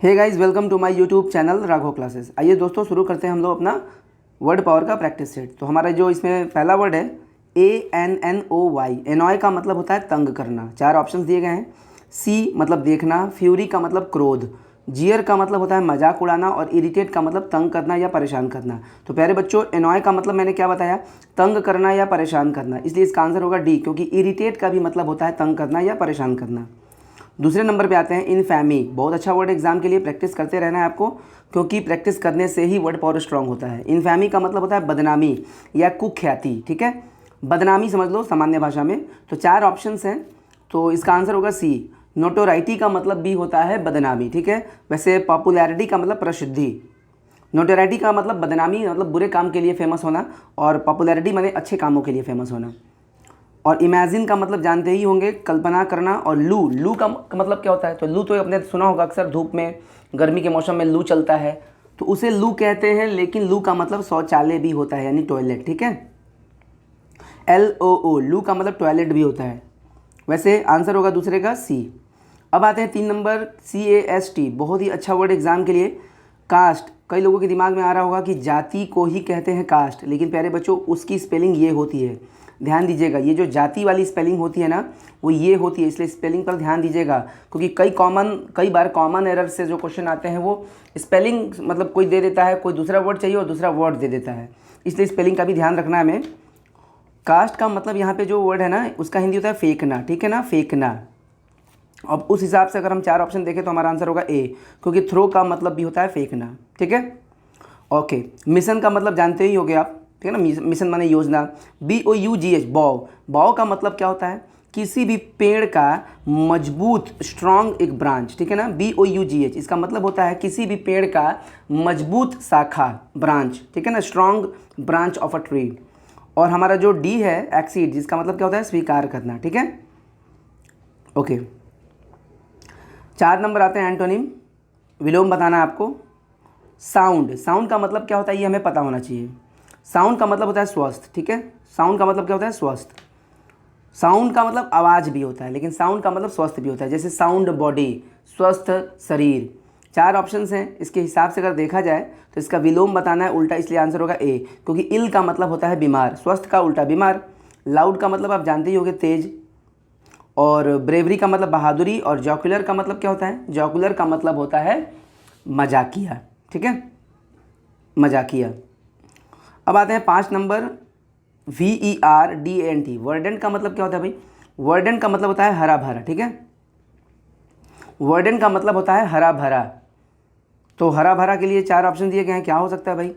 Hey guys, welcome to my YouTube channel Raghav classes. आइए दोस्तों, शुरू करते हैं हम लोग अपना वर्ड पावर का प्रैक्टिस सेट। तो हमारा जो इसमें पहला वर्ड है ANNOY। एनॉय का मतलब होता है तंग करना। 4 ऑप्शंस दिए गए हैं। सी मतलब देखना, फ्यूरी का मतलब क्रोध, जियर का मतलब होता है मजाक उड़ाना और इरिटेट का मतलब तंग करना या परेशान करना। तो प्यारे बच्चों, एनॉय का मतलब मैंने क्या बताया? तंग करना या परेशान करना, इसलिए इसका आंसर होगा डी, क्योंकि इरिटेट का भी मतलब होता है तंग करना या परेशान करना। दूसरे नंबर पे आते हैं इनफैमी। बहुत अच्छा वर्ड, एग्जाम के लिए प्रैक्टिस करते रहना है आपको, क्योंकि प्रैक्टिस करने से ही वर्ड पावर स्ट्रांग होता है। इनफैमी का मतलब होता है बदनामी या कुख्याति, ठीक है, बदनामी समझ लो सामान्य भाषा में। तो 4 ऑप्शंस हैं, तो इसका आंसर होगा सी। नोटोराइटी का मतलब भी होता है बदनामी, ठीक है। वैसे पॉपुलैरिटी का मतलब प्रसिद्धि, नोटोराइटी का मतलब बदनामी मतलब बुरे काम के लिए फेमस होना, और पॉपुलैरिटी माने अच्छे कामों के लिए फेमस होना। और इमेजिन का मतलब जानते ही होंगे, कल्पना करना। और लू का मतलब क्या होता है? तो लू तो आपने सुना होगा, अक्सर धूप में गर्मी के मौसम में लू चलता है तो उसे लू कहते हैं, लेकिन लू का मतलब शौचालय भी होता है, यानी टॉयलेट, ठीक है। LOO, लू का मतलब टॉयलेट भी होता है। वैसे आंसर होगा दूसरे का सी। अब आते हैं 3 नंबर CAST। बहुत ही अच्छा वर्ड एग्जाम के लिए, कास्ट। कई लोगों के दिमाग में आ रहा होगा कि जाति को ही कहते हैं कास्ट, लेकिन प्यारे बच्चों उसकी स्पेलिंग ये होती है। ध्यान दीजिएगा, ये जो जाति वाली स्पेलिंग होती है ना, वो ये होती है, इसलिए स्पेलिंग पर ध्यान दीजिएगा, क्योंकि कई बार कॉमन एरर से जो क्वेश्चन आते हैं वो स्पेलिंग मतलब कोई दे देता है, कोई दूसरा वर्ड चाहिए और दूसरा वर्ड दे देता है, इसलिए स्पेलिंग का भी ध्यान रखना है हमें। कास्ट का मतलब यहाँ पे जो वर्ड है ना, उसका हिंदी होता है फेंकना, ठीक है ना, फेंकना। अब उस हिसाब से अगर हम 4 ऑप्शन देखें तो हमारा आंसर होगा ए, क्योंकि थ्रो का मतलब भी होता है फेंकना, ठीक है। ओके, मिशन का मतलब जानते ही होंगे आप, ठीक है ना, मिशन माने योजना। BOUGH, bow. बॉव का मतलब क्या होता है? किसी भी पेड़ का मजबूत स्ट्रांग एक ब्रांच, ठीक है ना। BOUGH, इसका मतलब होता है किसी भी पेड़ का मजबूत शाखा, ब्रांच, ठीक है ना, strong branch of a tree. और हमारा जो डी है एक्सीड, जिसका मतलब क्या होता है? स्वीकार करना, ठीक है। ओके, 4 नंबर आते हैं एंटोनिम। विलोम बताना है आपको। साउंड, साउंड का मतलब क्या होता है ये हमें पता होना चाहिए। साउंड का मतलब होता है स्वस्थ, ठीक है। साउंड का मतलब क्या होता है? स्वस्थ। साउंड का मतलब आवाज़ भी होता है, लेकिन साउंड का मतलब स्वस्थ भी होता है, जैसे साउंड बॉडी, स्वस्थ शरीर। 4 ऑप्शंस हैं, इसके हिसाब से अगर देखा जाए तो इसका विलोम बताना है उल्टा, इसलिए आंसर होगा ए, क्योंकि इल का मतलब होता है बीमार, स्वस्थ का उल्टा बीमार। लाउड का मतलब आप जानते ही होंगे तेज। और ब्रेवरी का मतलब बहादुरी। और जॉकुलर का मतलब क्या होता है? जॉकुलर का मतलब होता है मजाकिया, ठीक है, मजाकिया। अब आते हैं 5 नंबर VERDANT। वर्डेंट का मतलब क्या होता है भाई? वर्डेंट का मतलब होता है हरा भरा, ठीक है। वर्डेंट का मतलब होता है हरा भरा। तो हरा भरा के लिए 4 ऑप्शन दिए गए हैं, क्या हो सकता है भाई?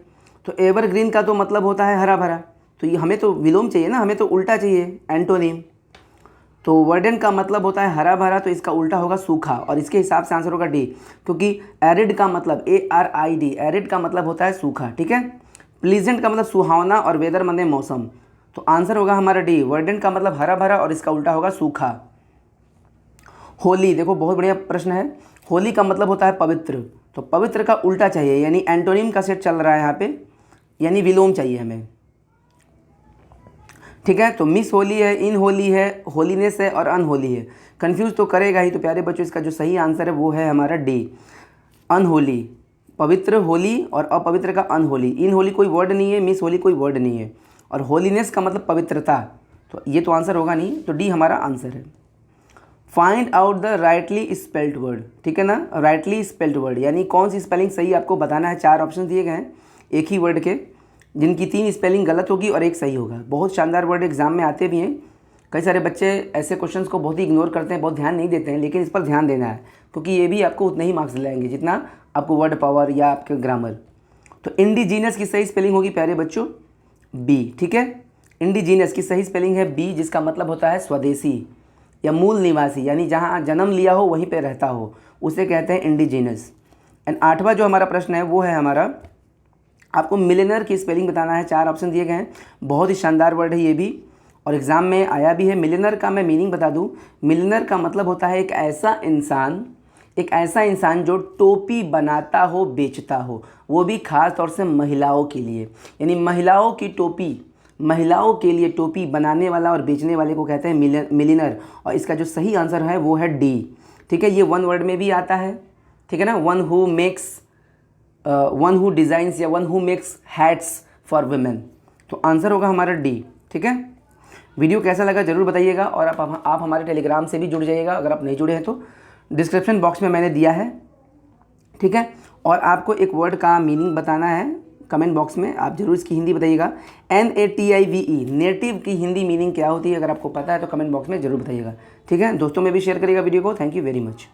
तो एवरग्रीन का तो मतलब होता है हरा भरा, तो ये हमें तो विलोम चाहिए ना, हमें तो उल्टा चाहिए, एंटोनिम। तो वर्डेंट का मतलब होता है हरा भरा, तो इसका उल्टा होगा सूखा, और इसके हिसाब से आंसर होगा डी, क्योंकि एरिड का मतलब ARID, एरिड का मतलब होता है सूखा, ठीक है। प्लीजेंट का मतलब सुहावना, और वेदर माने मौसम। तो आंसर होगा हमारा डी, वर्डेंट का मतलब हरा भरा और इसका उल्टा होगा सूखा। होली, देखो बहुत बढ़िया प्रश्न है। होली का मतलब होता है पवित्र, तो पवित्र का उल्टा चाहिए, यानी एंटोनिम का सेट चल रहा है यहाँ पे, यानी विलोम चाहिए हमें, ठीक है। तो मिस होली है, इन होली है, होलीनेस है और अनहोली है। कंफ्यूज तो करेगा ही, तो प्यारे बच्चों इसका जो सही आंसर है वो है हमारा डी, अनहोली। पवित्र होली और अपवित्र का अनहोली। इन होली कोई वर्ड नहीं है, मिस होली कोई वर्ड नहीं है, और होलीनेस का मतलब पवित्रता, तो ये तो आंसर होगा नहीं, तो डी हमारा आंसर है। Find out the rightly spelled word, ठीक है ना, राइटली स्पेल्ड वर्ड यानी कौन सी स्पेलिंग सही आपको बताना है। 4 ऑप्शन दिए गए हैं एक ही वर्ड के, जिनकी 3 स्पेलिंग गलत होगी और एक सही होगा। बहुत शानदार वर्ड एग्जाम में आते भी हैं। कई सारे बच्चे ऐसे क्वेश्चंस को बहुत ही इग्नोर करते हैं, बहुत ध्यान नहीं देते हैं, लेकिन इस पर ध्यान देना है, क्योंकि ये भी आपको उतने ही मार्क्स दिलाएंगे जितना आपको वर्ड पावर या आपके ग्रामर। तो इंडिजीनियस की सही स्पेलिंग होगी प्यारे बच्चों बी, ठीक है। इंडिजीनियस की सही स्पेलिंग है बी, जिसका मतलब होता है स्वदेशी या मूल निवासी, यानी जहाँ जन्म लिया हो वहीं पे रहता हो, उसे कहते हैं इंडिजीनस। एंड 8वां जो हमारा प्रश्न है वो है हमारा, आपको मिलेनर की स्पेलिंग बताना है। 4 ऑप्शन दिए गए हैं, बहुत ही शानदार वर्ड है ये भी, और एग्जाम में आया भी है। मिलेनर का मैं मीनिंग बता दूं, मिलेनर का मतलब होता है एक ऐसा इंसान जो टोपी बनाता हो, बेचता हो, वो भी खास तौर से महिलाओं के लिए, यानी महिलाओं की टोपी, महिलाओं के लिए टोपी बनाने वाला और बेचने वाले को कहते हैं मिलिनर, और इसका जो सही आंसर है वो है डी, ठीक है। ये 1 वर्ड में भी आता है, ठीक है ना, वन हु डिज़ाइंस या one who makes hats for women. तो आंसर होगा हमारा डी। ठीक है, वीडियो कैसा लगा ज़रूर बताइएगा, और आप हमारे टेलीग्राम से भी जुड़ जाइएगा अगर आप नहीं जुड़े हैं तो, डिस्क्रिप्शन बॉक्स में मैंने दिया है। ठीक है, और आपको एक वर्ड का मीनिंग बताना है कमेंट बॉक्स में, आप जरूर इसकी हिंदी बताइएगा। NATIVE नेटिव की हिंदी मीनिंग क्या होती है, अगर आपको पता है तो कमेंट बॉक्स में जरूर बताइएगा। ठीक है दोस्तों, में भी शेयर करिएगा वीडियो को। Thank you very much.